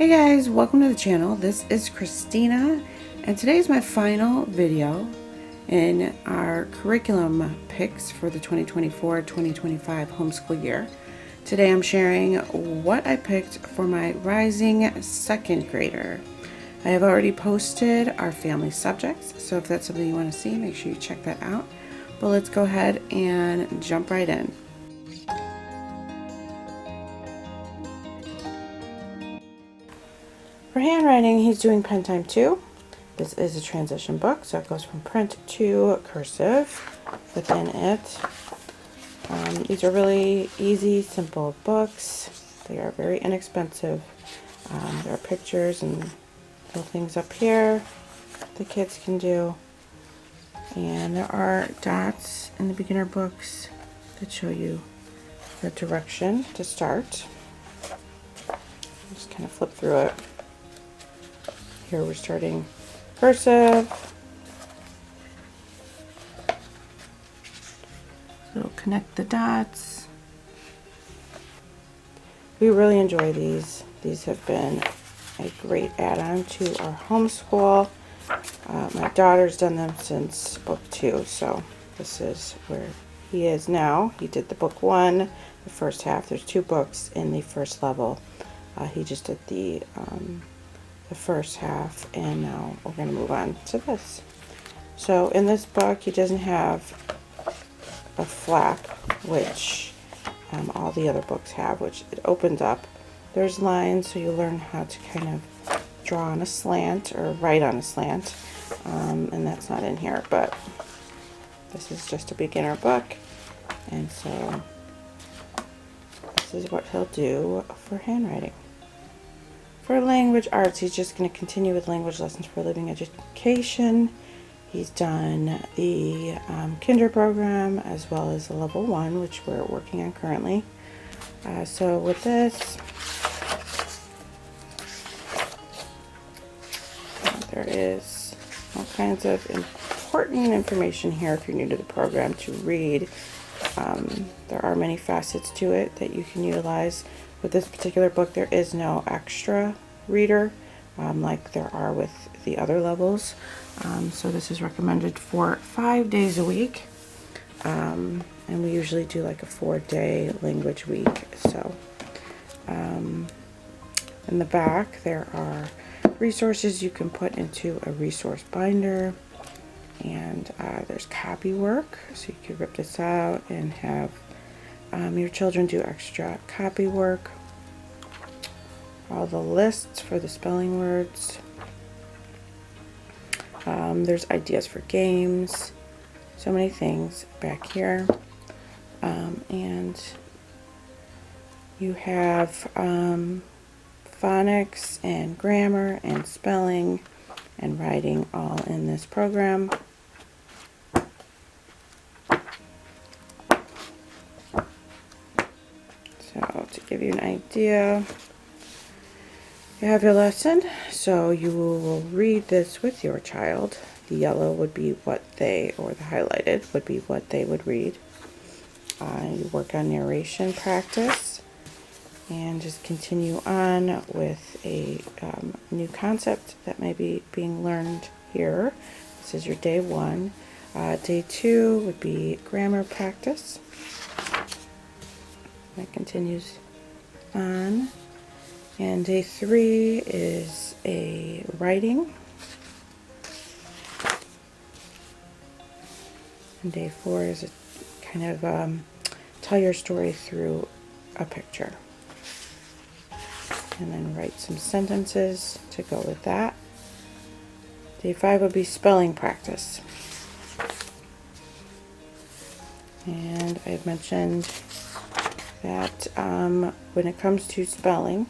Hey guys, welcome to the channel. This is Christina, and today is my final video in our curriculum picks for the 2024-2025 homeschool year. Today I'm sharing what I picked for my rising second grader. I have already posted our family subjects, so if that's something you want to see, make sure you check that out. But let's go ahead and jump right in. For handwriting, he's doing Pentime 2. This is a transition book, so it goes from print to cursive within it. These are really easy, simple books. They are very inexpensive. There are pictures and little things up here the kids can do. And there are dots in the beginner books that show you the direction to start. Just kind of flip through it. Here we're starting cursive. So connect the dots. We really enjoy these. These have been a great add-on to our homeschool. My daughter's done them since book 2, so this is where he is now. He did the book 1, the first half. There's 2 books in the first level. He just did the first half, and now we're going to move on to this. So in this book, he doesn't have a flap, which all the other books have, which it opens up. There's lines, so you learn how to kind of draw on a slant or write on a slant, and that's not in here, but this is just a beginner book, and so this is what he'll do for handwriting. For language arts, he's just going to continue with language lessons for living education. He's done the kinder program as well as the level 1, which we're working on currently. So with this, there is all kinds of important information here if you're new to the program to read. There are many facets to it that you can utilize. With this particular book, there is no extra reader like there are with the other levels. So this is recommended for 5 days a week. And we usually do like a 4-day language week. So in the back, there are resources you can put into a resource binder. And there's copy work, so you can rip this out and have your children do extra copy work. All the lists for the spelling words. There's ideas for games. So many things back here. And you have phonics and grammar and spelling and writing all in this program. So to give you an idea, you have your lesson, so you will read this with your child. The yellow would be what they, or the highlighted would be what they would read. You work on narration practice and just continue on with a new concept that may be being learned here. This is your day 1. Day 2 would be grammar practice. That continues on. And day 3 is a writing. And day 4 is a kind of tell your story through a picture. And then write some sentences to go with that. Day 5 would be spelling practice. And I've mentioned that when it comes to spelling,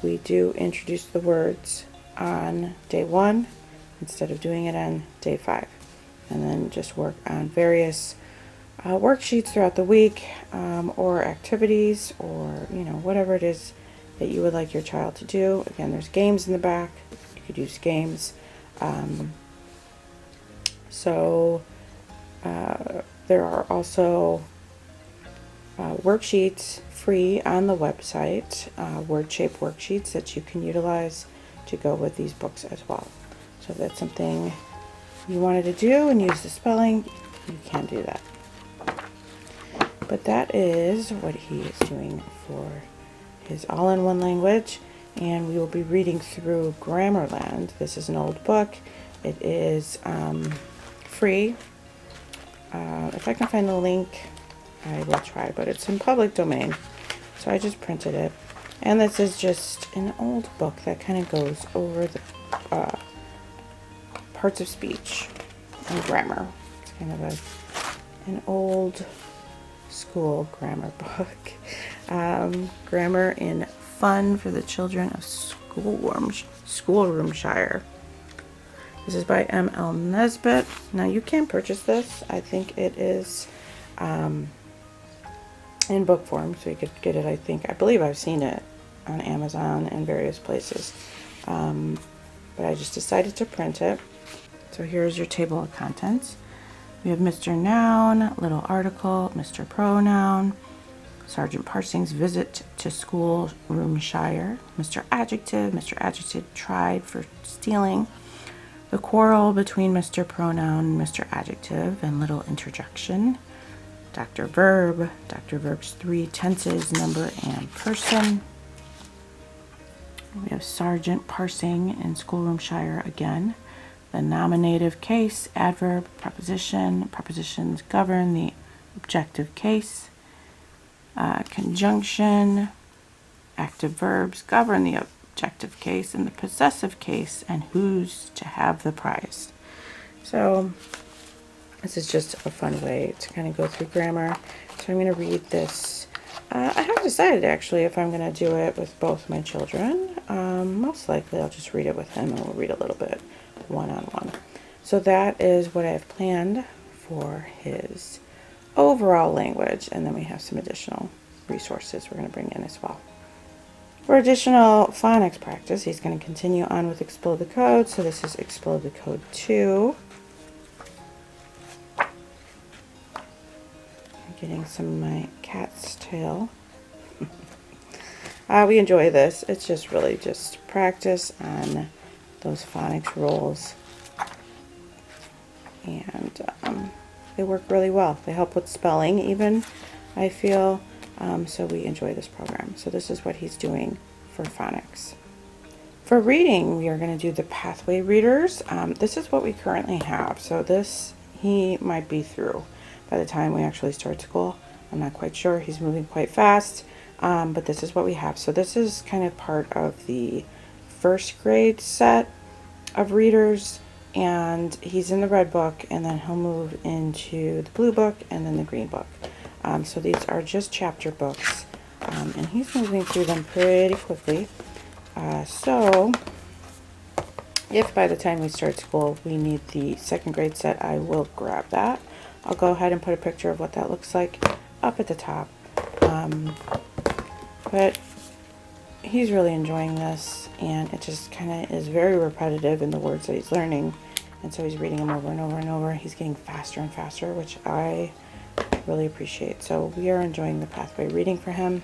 we do introduce the words on day 1 instead of doing it on day 5. And then just work on various worksheets throughout the week, or activities, or whatever it is that you would like your child to do. Again, there's games in the back. You could use games. There are also worksheets free on the website word shape worksheets that you can utilize to go with these books as well. So if that's something you wanted to do and use the spelling, you can do that. But that is what he is doing for his all-in-one language, and we will be reading through Grammarland. This is an old book. It is free. If I can find the link, I will try, but it's in public domain, so I just printed it. And this is just an old book that kind of goes over the parts of speech and grammar. It's kind of an old school grammar book. Grammar in Fun for the Children of Schoolroomshire. This is by M.L. Nesbitt. Now you can purchase this. I think it is in book form, so you could get it. I believe I've seen it on Amazon and various places, but I just decided to print it. So here's your table of contents. We have Mr. Noun, little article, Mr. Pronoun, Sergeant Parsings' visit to Schoolroomshire, Mr. Adjective tried for stealing, the quarrel between Mr. Pronoun and Mr. Adjective, and little interjection. Dr. Verb's 3 tenses, number and person. We have Sergeant Parsing in Schoolroomshire again. The nominative case, adverb, preposition. Prepositions govern the objective case. Conjunction, active verbs govern the objective case and the possessive case, and who's to have the prize. So this is just a fun way to kind of go through grammar. So I'm going to read this. I haven't decided actually if I'm going to do it with both my children. Most likely I'll just read it with him, and we'll read a little bit one-on-one. So that is what I have planned for his overall language, and then we have some additional resources we're going to bring in as well. For additional phonics practice, he's going to continue on with Explode the Code. So this is Explode the Code 2. I'm getting some of my cat's tail. We enjoy this. It's just really just practice on those phonics rules. And they work really well. They help with spelling even, I feel. So we enjoy this program. So this is what he's doing for phonics. For reading, we are going to do the pathway readers. This is what we currently have. So this he might be through by the time we actually start school. I'm not quite sure. He's moving quite fast. But this is what we have. So this is kind of part of the first grade set of readers. And he's in the red book, and then he'll move into the blue book and then the green book. So these are just chapter books, and he's moving through them pretty quickly. So if by the time we start school we need the second grade set, I will grab that. I'll go ahead and put a picture of what that looks like up at the top. But he's really enjoying this, and it just kind of is very repetitive in the words that he's learning, and so he's reading them over and over and over. He's getting faster and faster, which I really appreciate. So we are enjoying the pathway reading for him,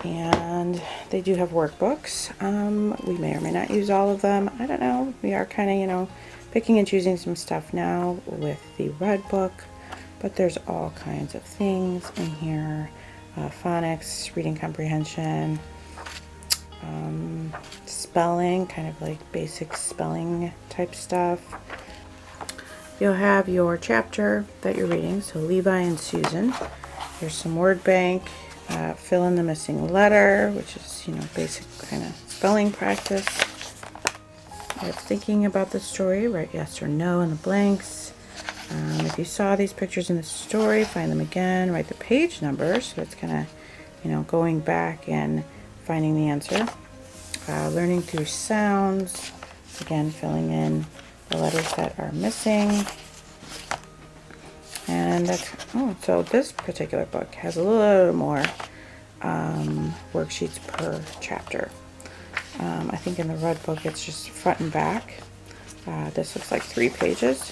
and they do have workbooks. We may or may not use all of them. I don't know. We are kind of, picking and choosing some stuff now with the red book, but there's all kinds of things in here. Phonics, reading comprehension, spelling, kind of like basic spelling type stuff. You'll have your chapter that you're reading, so Levi and Susan. There's some word bank, fill in the missing letter, which is, basic kind of spelling practice. You have thinking about the story, write yes or no in the blanks. If you saw these pictures in the story, find them again, write the page number, so it's kind of, going back and finding the answer. Learning through sounds, again, filling in the letters that are missing. And that's, so this particular book has a little more worksheets per chapter. I think in the red book it's just front and back. This looks like 3 pages.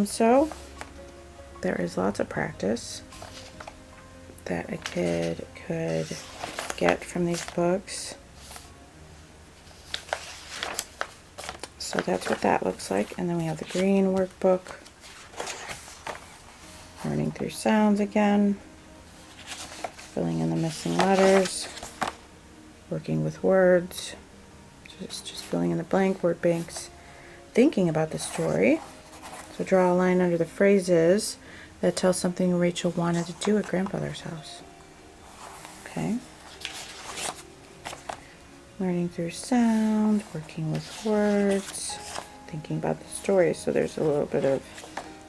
So there is lots of practice. that a kid could get from these books. So that's what that looks like. And then we have the green workbook. Learning through sounds again. Filling in the missing letters. Working with words. Just filling in the blank word banks. Thinking about the story. So draw a line under the phrases that tell something Rachel wanted to do at grandfather's house. Okay. Learning through sound, working with words, thinking about the story. So there's a little bit of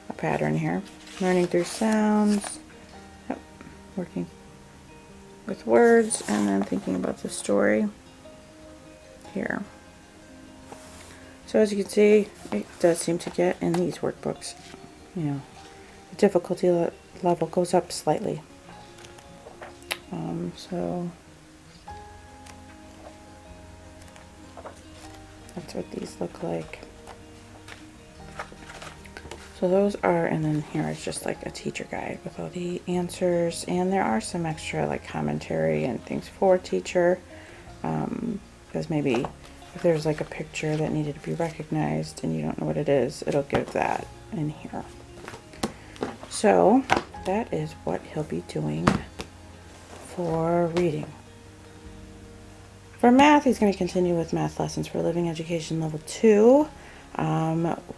a pattern here. Learning through sounds, yep. Working with words, and then thinking about the story here. So as you can see, it does seem to get in these workbooks, you know, the difficulty level goes up slightly. So that's what these look like. So those are, and then here is just like a teacher guide with all the answers, and there are some extra like commentary and things for teacher, because maybe if there's like a picture that needed to be recognized and you don't know what it is, it'll give that in here. So that is what he'll be doing for reading. For math, he's going to continue with math lessons for living education level 2.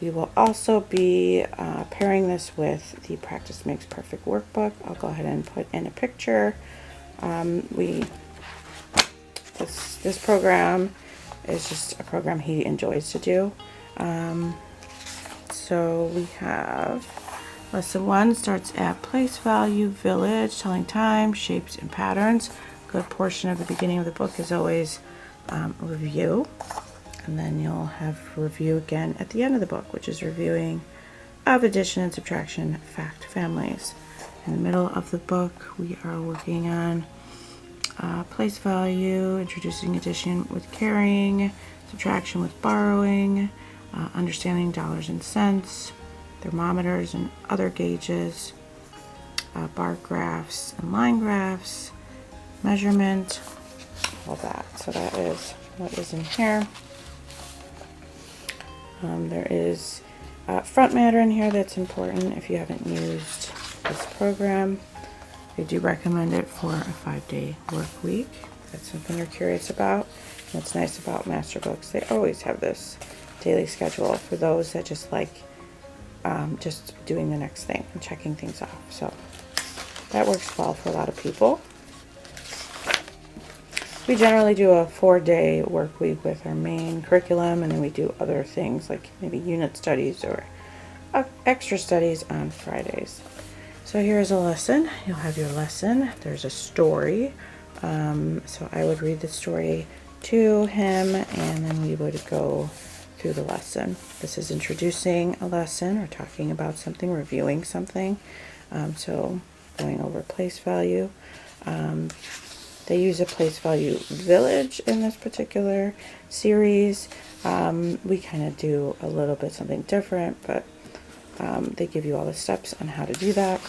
We will also be pairing this with the Practice Makes Perfect workbook. I'll go ahead and put in a picture. This program is just a program he enjoys to do. So we have lesson 1 starts at place value, village, telling time, shapes, and patterns. A good portion of the beginning of the book is always review. And then you'll have review again at the end of the book, which is reviewing of addition and subtraction fact families. In the middle of the book, we are working on place value, introducing addition with carrying, subtraction with borrowing, understanding dollars and cents, thermometers and other gauges, bar graphs and line graphs, measurement, all that. So that is what is in here. There is front matter in here that's important if you haven't used this program. I do recommend it for a 5-day work week. If that's something you're curious about. And what's nice about master books, they always have this daily schedule for those that just like just doing the next thing and checking things off. So that works well for a lot of people. We generally do a 4-day work week with our main curriculum, and then we do other things like maybe unit studies or extra studies on Fridays. So here's a lesson. You'll have your lesson. There's a story. So I would read the story to him, and then we would go through the lesson. This is introducing a lesson or talking about something, reviewing something. So going over place value. They use a place value village in this particular series. We kind of do a little bit something different, but they give you all the steps on how to do that.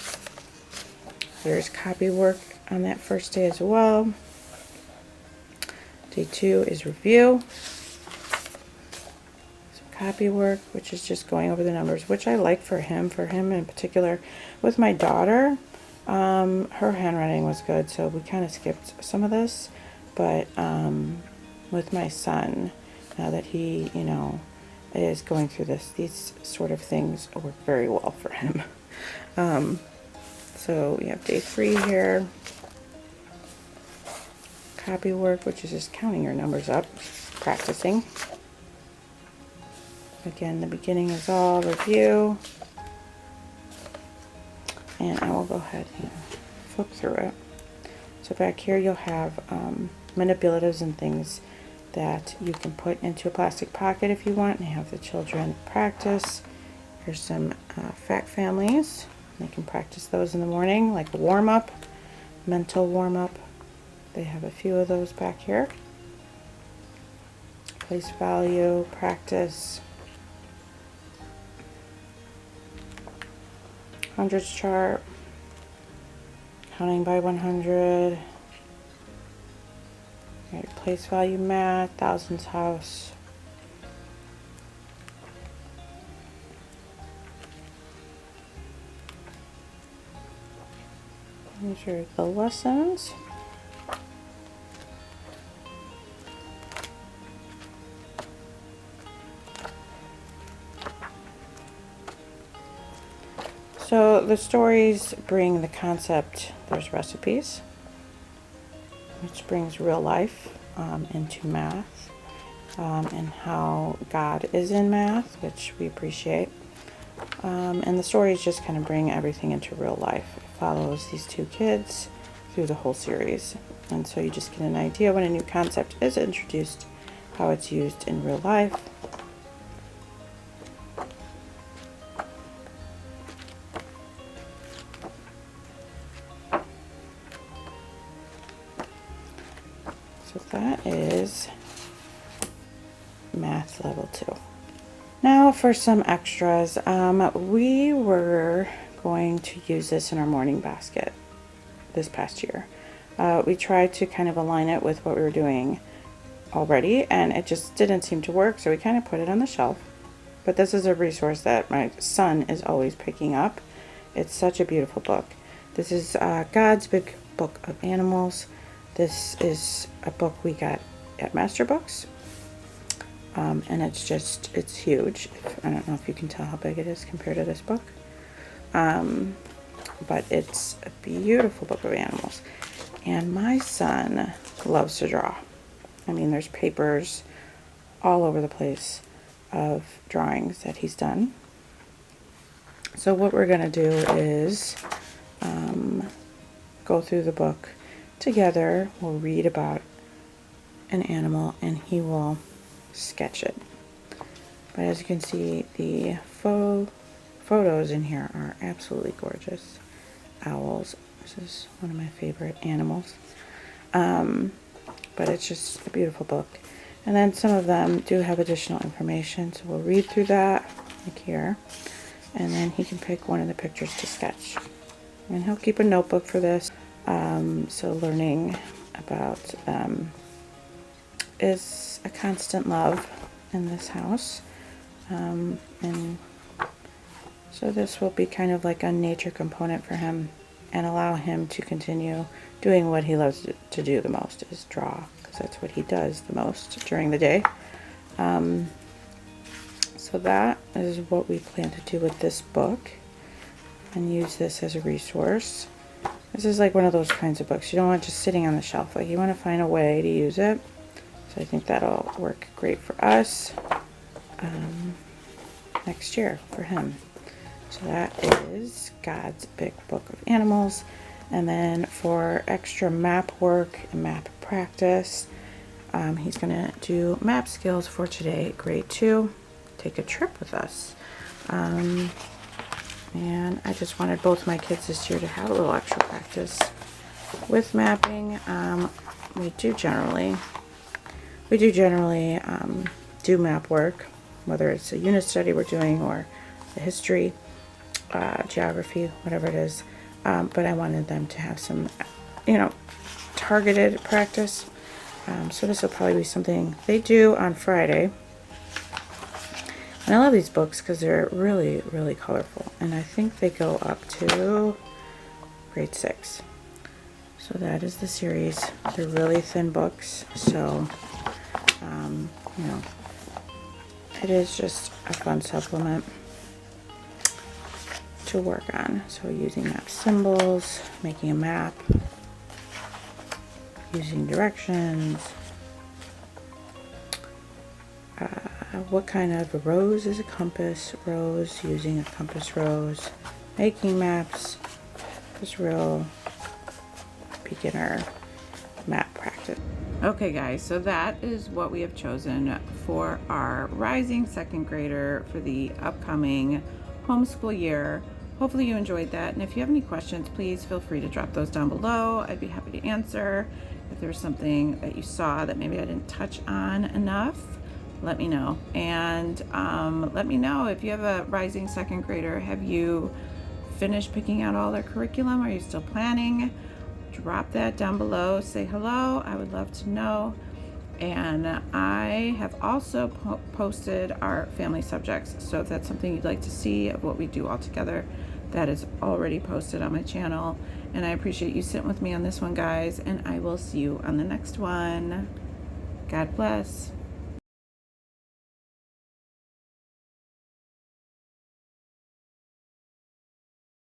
There's copy work on that first day as well. Day 2 is review. Some copy work, which is just going over the numbers, which I like for him in particular. With my daughter, her handwriting was good, so we kind of skipped some of this, but with my son, now that he, you know, is going through this, these sort of things work very well for him. So we have day 3 here. Copy work, which is just counting your numbers up, practicing. Again, the beginning is all review. And I will go ahead and flip through it. So back here you'll have manipulatives and things that you can put into a plastic pocket if you want and have the children practice. Here's some fact families. They can practice those in the morning, like a warm-up, mental warm-up. They have a few of those back here. Place value, practice. Hundreds chart, counting by 100, right, place value math, thousands house. These are the lessons. So the stories bring the concept, there's recipes, which brings real life into math, and how God is in math, which we appreciate. And the stories just kind of bring everything into real life. It follows these two kids through the whole series. And so you just get an idea when a new concept is introduced, how it's used in real life. So that is math level 2. Now for some extras. We were going to use this in our morning basket this past year. We tried to kind of align it with what we were doing already, and it just didn't seem to work, so we kind of put it on the shelf. But this is a resource that my son is always picking up. It's such a beautiful book. This is God's Big Book of Animals. This is a book we got at Master Books, and it's huge. I don't know if you can tell how big it is compared to this book, but it's a beautiful book of animals. And my son loves to draw. I mean, there's papers all over the place of drawings that he's done. So what we're going to do is go through the book together. We'll read about an animal and he will sketch it. But as you can see, the photos in here are absolutely gorgeous. Owls. This is one of my favorite animals. But it's just a beautiful book. And then some of them do have additional information, so we'll read through that, like here. And then he can pick one of the pictures to sketch. And he'll keep a notebook for this. So learning about them is a constant love in this house. And so this will be kind of like a nature component for him and allow him to continue doing what he loves to do the most, is draw, because that's what he does the most during the day. So that is what we plan to do with this book, and use this as a resource. This is like one of those kinds of books you don't want just sitting on the shelf. Like, you want to find a way to use it. So I think that'll work great for us next year for him. So that is God's Big Book of Animals. And then for extra map work and map practice, he's going to do map skills for today, grade 2. Take a trip with us. And I just wanted both my kids this year to have a little extra practice with mapping. We do generally do map work, whether it's a unit study we're doing or the history, geography, whatever it is. But I wanted them to have some, targeted practice. So this will probably be something they do on Friday. And I love these books because they're really, really colorful. And I think they go up to grade 6. So that is the series. They're really thin books. So, it is just a fun supplement to work on. So using map symbols, making a map, using directions, what kind of rose is a compass rose, using a compass rose, making maps, just real beginner map practice. Okay guys, so that is what we have chosen for our rising second grader for the upcoming homeschool year. Hopefully you enjoyed that, and if you have any questions, please feel free to drop those down below. I'd be happy to answer. If there's something that you saw that maybe I didn't touch on enough, let me know. And let me know if you have a rising second grader. Have you finished picking out all their curriculum? Are you still planning? drop that down below. Say hello. I would love to know. And I have also posted our family subjects. So if that's something you'd like to see of what we do all together, that is already posted on my channel. And I appreciate you sitting with me on this one, guys. And I will see you on the next one. God bless.